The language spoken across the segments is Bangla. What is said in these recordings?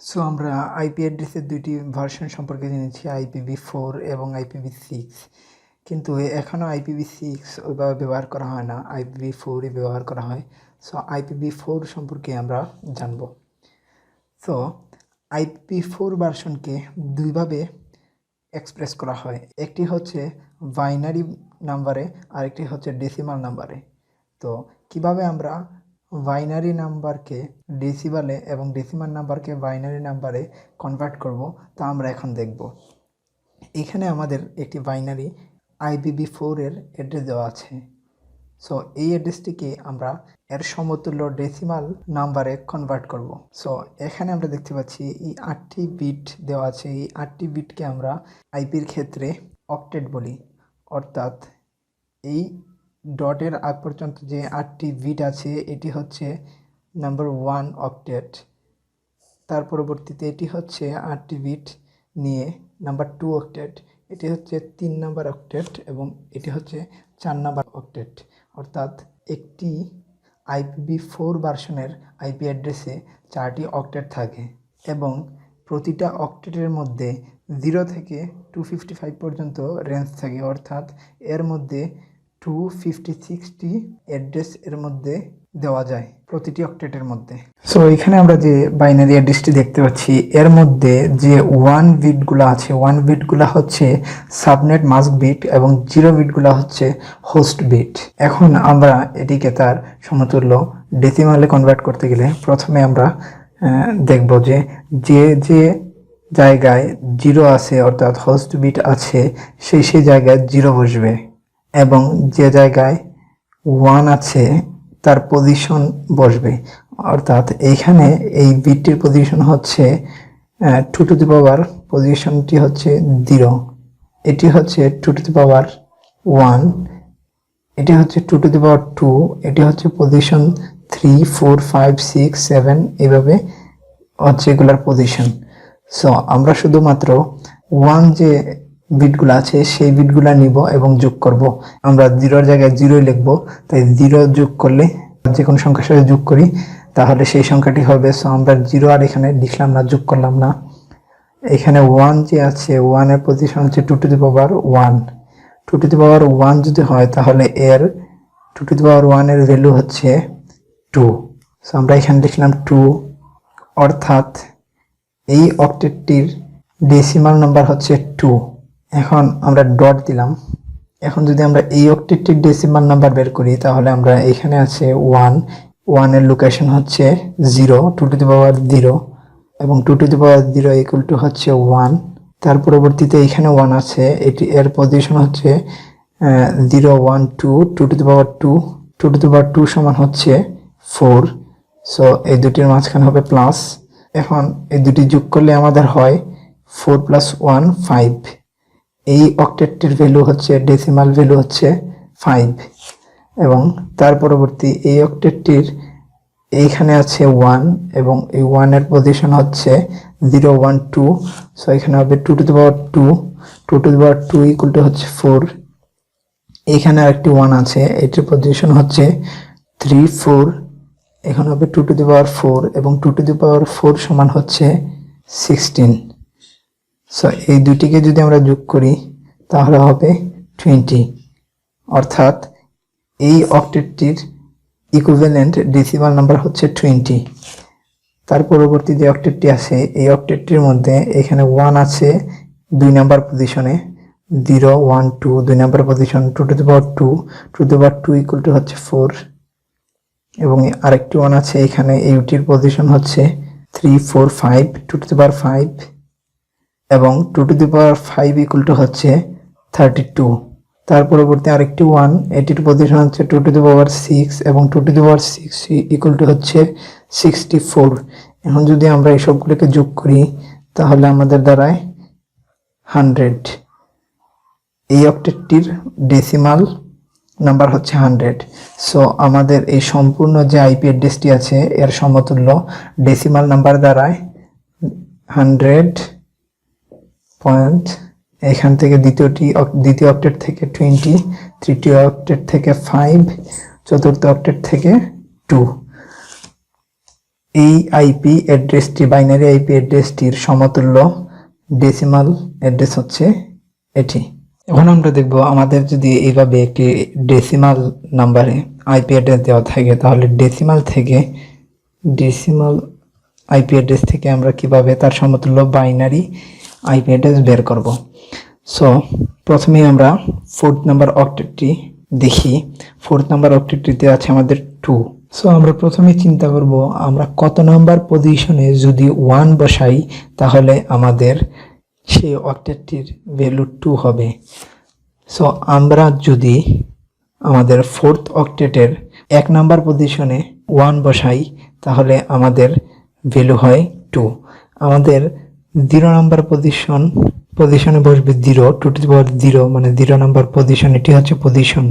সো আমরা আইপি অ্যাড্রেসের দুইটি ভার্সন সম্পর্কে জেনেছি, IPv4 এবং IPv6। কিন্তু এখনও IPv6 ওইভাবে ব্যবহার করা হয় না, IPv4ই ব্যবহার করা হয়। সো IPv4 সম্পর্কে আমরা জানব। সো IPv4 ভার্সনকে দুইভাবে এক্সপ্রেস করা হয়, একটি হচ্ছে বাইনারি নাম্বারে, আরেকটি হচ্ছে ডেসিমাল নাম্বারে। তো কিভাবে আমরা বাইনারি নাম্বারকে ডেসিমালে এবং ডেসিমাল নাম্বারকে বাইনারি নাম্বারে কনভার্ট করব তা আমরা এখন দেখব। এখানে আমাদের একটি বাইনারি IPv4 এর অ্যাড্রেস দেওয়া আছে। সো এই অ্যাড্রেসটিকে আমরা এর সমতুল্য ডেসিমাল নাম্বারে কনভার্ট করব। সো এখানে আমরা দেখতে পাচ্ছি এই 8টি বিট দেওয়া আছে। এই 8টি বিটকে আমরা আইপির ক্ষেত্রে অক্টেট বলি, অর্থাৎ এই ডটের আগ পর্যন্ত যে 8টি বিট আছে এটি হচ্ছে নাম্বার 1 অক্টেট। তার পরবর্তীতে এটি হচ্ছে 8টি বিট নিয়ে নাম্বার 2 অক্টেট, এটি হচ্ছে 3 নাম্বার অক্টেট এবং এটি হচ্ছে 4 নাম্বার অক্টেট। অর্থাৎ একটি IPv4 ভার্সনের আইপি অ্যাড্রেসে 4টি অক্টেট থাকে এবং প্রতিটা অক্টেটের মধ্যে 0 থেকে 255 পর্যন্ত রেঞ্জ থাকে, অর্থাৎ এর মধ্যে 256টি অ্যাড্রেস এর মধ্যে দেওয়া যায় প্রতিটি অক্টেটের মধ্যে। সো এখানে আমরা যে বাইনারি অ্যাড্রেসটি দেখতে পাচ্ছি এর মধ্যে যে 1 বিটগুলো আছে, 1 বিটগুলো হচ্ছে সাবনেট মাস্ক বিট এবং 0 বিটগুলো হচ্ছে হোস্ট বিট। এখন আমরা এটিকে তার সমতুল্য ডেসিমালে কনভার্ট করতে গেলে প্রথমে আমরা দেখব যে যে জায়গায় 0 আছে অর্থাৎ হোস্ট বিট আছে সেই জায়গায় 0 বসবে এবং যে জায়গায় 1 আছে তার পজিশন বসবে। অর্থাৎ এইখানে এই বিটটির পজিশন হচ্ছে 2 টু দি পাওয়ার, পজিশনটি হচ্ছে 0, এটি হচ্ছে 2 টু দি পাওয়ার 1, এটি হচ্ছে 2 টু দি পাওয়ার 2, এটি হচ্ছে পজিশন 3, 4, 5, 6, 7 এইভাবে হচ্ছে এগুলার পজিশন। সো আমরা শুধুমাত্র 1 যে বিটগুলো আছে সেই বিটগুলো নিব এবং যোগ করব। আমরা 0-এর জায়গায় 0 লিখব, তাই 0 যোগ করলে যে কোনো সংখ্যার সাথে যোগ করি তাহলে সেই সংখ্যাটি হবে। সো আমরা 0 আর এখানে লিখলাম না, যোগ করলাম না। এখানে 1 যে আছে 1 এর পজিশন হচ্ছে 2 to the power 1, 2 to the পাওয়ার 1 যদি হয় তাহলে এর 2 টু দি পাওয়ার 1 এর ভ্যালু হচ্ছে 2। সো আমরা এখানে লিখলাম 2, অর্থাৎ এই অক্টেটটির ডেসিমাল নাম্বার হচ্ছে 2। এখন আমরা ডট দিলাম। এখন যদি আমরা এই অক্টেটটির ডেসিমাল নাম্বার বের করি তাহলে আমরা এখানে আছে 1 এর লোকেশন হচ্ছে 0, 2 টু দি পাওয়ার 0 এবং 2 to the power 0 equal to হচ্ছে 1। তার পরবর্তীতে এখানে 1 আছে, এটি এর পজিশন হচ্ছে 0, 1, 2, 2 to the power 2, 2 to the power 2 সমান হচ্ছে 4। সো এই দুটির মাঝখানে হবে প্লাস। এখন এই দুটি যোগ করলে আমাদের হয় 4 + 1 5। এই অক্টেটটির ভ্যালু হচ্ছে ডেসিমাল ভ্যালু হচ্ছে 5 এবং তার পরবর্তী এই অক্টেটটির এইখানে আছে 1 এবং এই 1 এর পজিশন হচ্ছে 0, 1, 2। সো এখানে হবে 2 to the power 2, 2 to the power 2 equal to হচ্ছে 4। এখানে আরেকটি 1 আছে, এটির পজিশন হচ্ছে 3, 4। এখন হবে 2 টু দি পাওয়ার 4 এবং 2 টু দি পাওয়ার 4 সমান হচ্ছে 16। সো এই দুটিকে যদি আমরা যোগ করি তাহলে হবে 20, অর্থাৎ এই অক্টেটটির ইকুইভ্যালেন্ট ডেসিমাল নাম্বার হচ্ছে 20। তার পরবর্তী যে অক্টেটটি আছে এই অক্টেটটির মধ্যে এখানে 1 আছে 2 নাম্বার পজিশনে, 0, 1, 2 2 number position, 2 to the power 2, 2 to the power 2 equal to হচ্ছে 4 এবং আরেকটি 1 আছে এখানে, এইটির পজিশন হচ্ছে 3, 4, 5, 2 টু দি পাওয়ার 5 এবং 2 to the power 5 equal to হচ্ছে 32। তার পরবর্তী আরেকটি 1, এটির পজিশন হচ্ছে 2 টু দি পাওয়ার 6 এবং 2 to the power 6 equal to হচ্ছে 64। এখন যদি আমরা এই সবগুলোকে যোগ করি তাহলে আমাদের দাঁড়ায় 100। এই অক্টেটটির ডেসিমাল নাম্বার হচ্ছে 100। সো আমাদের এই সম্পূর্ণ যে আইপি অ্যাড্রেসটি আছে এর সমতুল্য ডেসিমাল নাম্বার দাঁড়ায় 100 পয়েন্ট। এখান থেকে দ্বিতীয় অক্টেট থেকে 20, তৃতীয় অক্টেট থেকে 5, চতুর্থ অক্টেট থেকে 2। এই আইপি অ্যাড্রেসটি, বাইনারি আইপি অ্যাড্রেসটির সমতুল্য ডেসিমাল অ্যাড্রেস হচ্ছে এটি। এখন আমরা দেখব আমাদের যদি এইভাবে একটি ডেসিমাল নাম্বারে আইপি অ্যাড্রেস দেওয়া থাকে তাহলে ডেসিমাল আইপি অ্যাড্রেস থেকে আমরা কিভাবে তার সমতুল্য বাইনারি আইপি অ্যাড্রেস বের করব। সো প্রথমে আমরা 4th নাম্বার অক্টেটটি দেখি। 4th নাম্বার অক্টেটটিতে আছে আমাদের 2। সো আমরা প্রথমে চিন্তা করব আমরা কত নাম্বার পজিশনে যদি 1 বসাই তাহলে আমাদের সেই অক্টেটটির ভ্যালু 2 হবে। সো আমরা যদি আমাদের 4th অক্টেটের 1 নাম্বার পজিশনে 1 বসাই তাহলে আমাদের ভ্যালু হয় 2। আমাদের 0 নাম্বার পজিশনে বসবে 0, 2 টু দি পাওয়ার 0 মানে 0 নাম্বার পজিশন, এটি হচ্ছে পজিশন।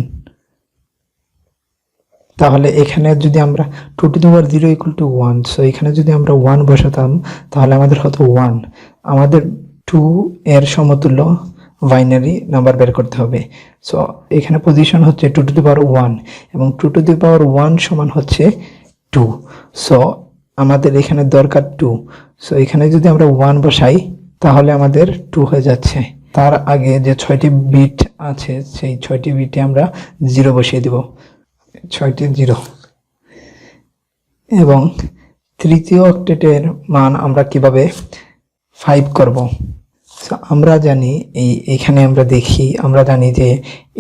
তাহলে এখানে যদি আমরা 2 to the power 0 equal to 1, so এখানে যদি আমরা 1 বসাতাম তাহলে আমাদের হতো 1। আমাদের 2 এর সমতুল্য বাইনারি নাম্বার বের করতে হবে। সো এখানে পজিশন হচ্ছে 2 টু দি পাওয়ার 1 এবং 2 টু দি পাওয়ার 1 সমান হচ্ছে 2। সো আমাদের এখানে দরকার 2। সো এখানে যদি আমরা 1 বসাই তাহলে আমাদের 2 হয়ে যাচ্ছে। তার আগে যে 6টি বিট আছে সেই 6টি বিটে আমরা 0 বসিয়ে দেব, 6টি 0। এবং তৃতীয় অক্টেটের মান আমরা কিভাবে 5 করব। সো আমরা জানি এখানে আমরা জানি যে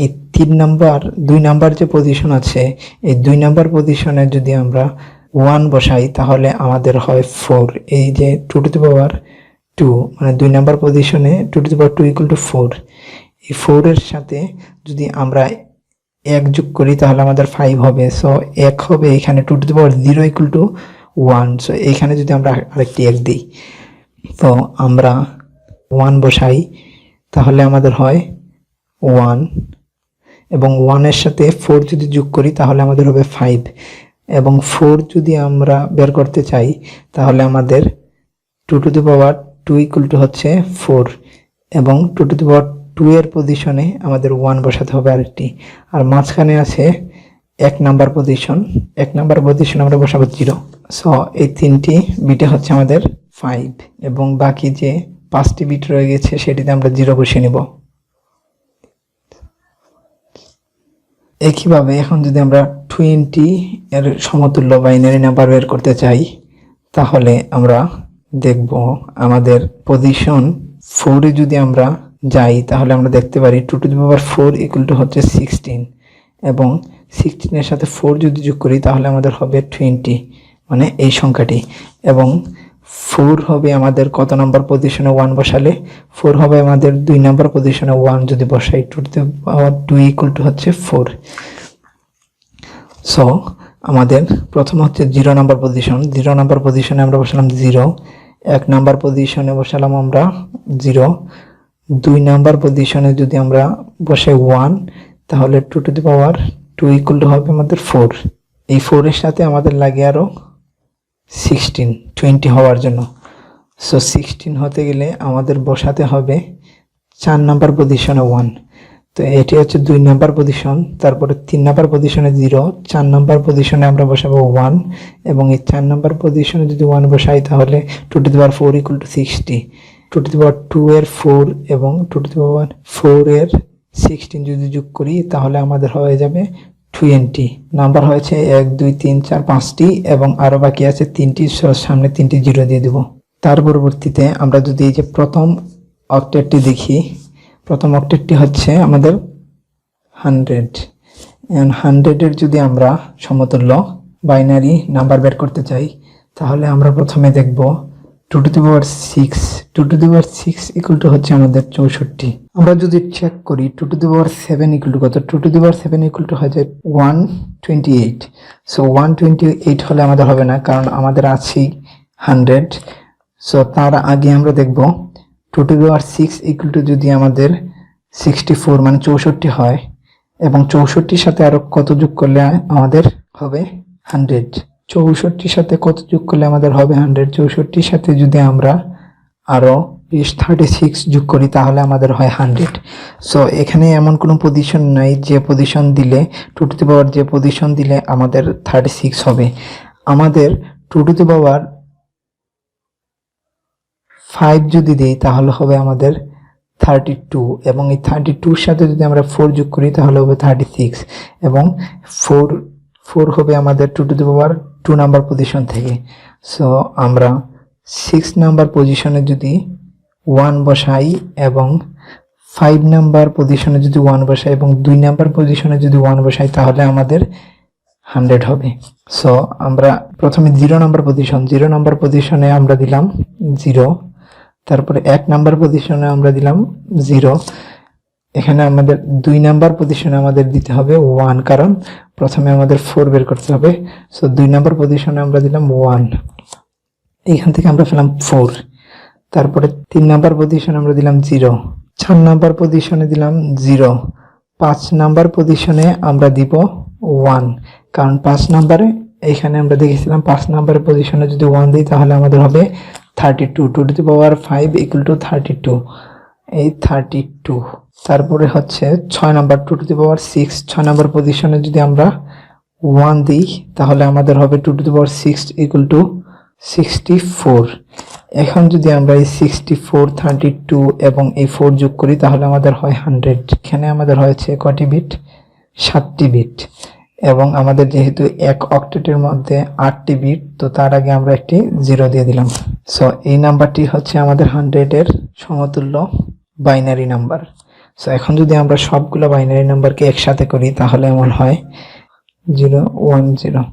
এই 2 নাম্বার যে পজিশন আছে এই 2 নাম্বার পজিশনে যদি আমরা 1 বসাই তাহলে আমাদের হয় 4। এই যে 2 টু দি পাওয়ার 2 মানে 2 নাম্বার পজিশনে 2 to the power 2 equal to 4। এই 4 এর সাথে যদি আমরা 1 যোগ করি তাহলে আমাদের 5 হবে। সো 1 হবে এখানে 2 to the power 0 equal to 1। So এখানে যদি আমরা আরেকটি 1 দিই তো আমরা 1 বসাই তাহলে আমাদের হয় 1 এবং 1 এর সাথে 4 যদি যোগ করি তাহলে আমাদের হবে 5 এবং 4 যদি আমরা বের করতে চাই তাহলে আমাদের 2 to the power 2 equal to হচ্ছে 4 এবং 2 টু দি পাওয়ার 2 এর পজিশনে আমাদের 1 বসাতে হবে আরেকটি। আর মাঝখানে আছে 1 নাম্বার পজিশন আমরা বসাবো 0। সো এই 3টি বিটে হচ্ছে আমাদের 5 এবং বাকি যে 5টি বিট রয়ে গেছে সেটিতে আমরা 0 বসিয়ে নেব। একইভাবে এখন যদি আমরা 20 এর সমতুল্য বাইনারি নাম্বার বের করতে চাই তাহলে আমরা দেখব আমাদের পজিশন 4 এ যদি আমরা যাই তাহলে আমরা দেখতে পারি 2 to the power 4 equal two হচ্ছে 16 এবং 16 এর সাথে 4 যদি যোগ করি তাহলে আমাদের হবে 20 মানে এই সংখ্যাটি। এবং 4 হবে আমাদের কত নাম্বার পজিশনে 1 বসালে 4 হবে আমাদের 2 নাম্বার পজিশনে 1 যদি বসাই 2 to the power 2 equal to হচ্ছে 4। সো আমাদের প্রথম হচ্ছে 0 নাম্বার পজিশনে আমরা বসালাম 0, 1 নাম্বার পজিশনে বসালাম আমরা 0, 2 নাম্বার পজিশনে যদি আমরা বসাই 1 তাহলে 2 to the power 2 equal to হবে আমাদের 4। এই 4 এর সাথে আমাদের লাগে আরো 16, 20 হওয়ার জন্য। সো 16 হতে গেলে আমাদের বসাতে হবে 4 নাম্বার পজিশনে 1। তো এটি হচ্ছে 2 নাম্বার পজিশন, তারপরে 3 নাম্বার পজিশনে 0, 4 নাম্বার পজিশনে আমরা বসাবো 1 এবং এই 4 নাম্বার পজিশনে যদি 1 বসাই তাহলে 2 to the power 4 equal to 60। 2 to the power 2 এর 4 এবং 2 টু দি পাওয়ার 4 এর 16 যদি যোগ করি তাহলে আমাদের হয়ে যাবে 20। নাম্বার হয়েছে 1 2 3 4 5টি এবং আরো বাকি আছে 3টি, সামনে 3টি 0 দিয়ে দেব। তার পরবর্তীতে আমরা যদি এই যে প্রথম অক্টেটটি দেখি, প্রথম অক্টেটটি হচ্ছে আমাদের 100 and 100 এর যদি আমরা সমতুল্য বাইনারি নাম্বার বের করতে চাই তাহলে আমরা প্রথমে দেখব 2 to the power 6 2 to the power 6 equal to হচ্ছে আমাদের 64। আমরা যদি চেক করি 2 to the power 7 equal to কত, 2 to the power 7 equal to হচ্ছে 128। সো 128 হলে আমাদের হবে না কারণ আমাদের আছে 100। সো তার আগে আমরা দেখব 2 to the power 6 equal to যদি আমাদের 64 মানে 64 হয় এবং 64 সাথে আরো কত যোগ করলে আমাদের হবে 100। 64 সাথে কত যোগ করলে আমাদের হবে 100, 64 সাথে যদি আমরা আরো 36 যোগ করি তাহলে আমাদের হয় 100। সো এখানে এমন কোনো পজিশন নাই যে পজিশন দিলে 2 টু দি পাওয়ার যে পজিশন দিলে আমাদের 36 হবে। আমাদের 2 টু দি পাওয়ার 5 যদি দিই তাহলে হবে আমাদের 32, এবং এই 32 সাথে যদি আমরা 4 যোগ করি তাহলে হবে 36, এবং 4 হবে আমাদের 2 to the power 2 number position থেকে। সো আমরা 6 নাম্বার পজিশনে যদি 1 বসাই এবং 5 নাম্বার পজিশনে যদি 1 বসাই এবং 2 নাম্বার পজিশনে যদি 1 বসাই তাহলে আমাদের 100 হবে। সো আমরা প্রথমে 0 নাম্বার পজিশনে আমরা দিলাম 0, তারপরে 1 নাম্বার পজিশনে আমরা দিলাম 0, এখানে আমাদের 2 নাম্বার পজিশনে আমাদের দিতে হবে 1, কারণ প্রথমে আমাদের 4 বের করতে হবে। সো 2 নাম্বার পজিশনে আমরা দিলাম 1, এখান থেকে আমরা পেলাম 4। তারপরে 3 নাম্বার পজিশনে আমরা দিলাম 0, 4 নাম্বার পজিশনে দিলাম 0, 5 নাম্বার পজিশনে আমরা দিব 1, কারণ 5 নাম্বারে এখানে আমরা দেখেছিলাম 5 নাম্বারের পজিশনে যদি 1 দিই তাহলে আমাদের হবে 32, 2 to the power 5 equal to 32, এই 32। তারপরে হচ্ছে 6 number 2 to the power 6, 6 number পজিশনে যদি আমরা 1 দিই তাহলে আমাদের হবে 2 to the power 6 equal to 64। এখন যদি আমরা এই 64, 32 এবং এই 4 যোগ করি তাহলে আমাদের হয় 100। এখানে আমাদের হয়েছে কয়টি বিট? 7টি বিট, এবং আমাদের যেহেতু এক অক্টেটের মধ্যে 8টি বিট, তো তার আগে আমরা একটি 0 দিয়ে দিলাম। সো এই নাম্বারটি হচ্ছে আমাদের 100 এর সমতুল্য বাইনারি নাম্বার। সো এখন যদি আমরা সবগুলো বাইনারি নাম্বারকে একসাথে করি তাহলে এমন হয় 010।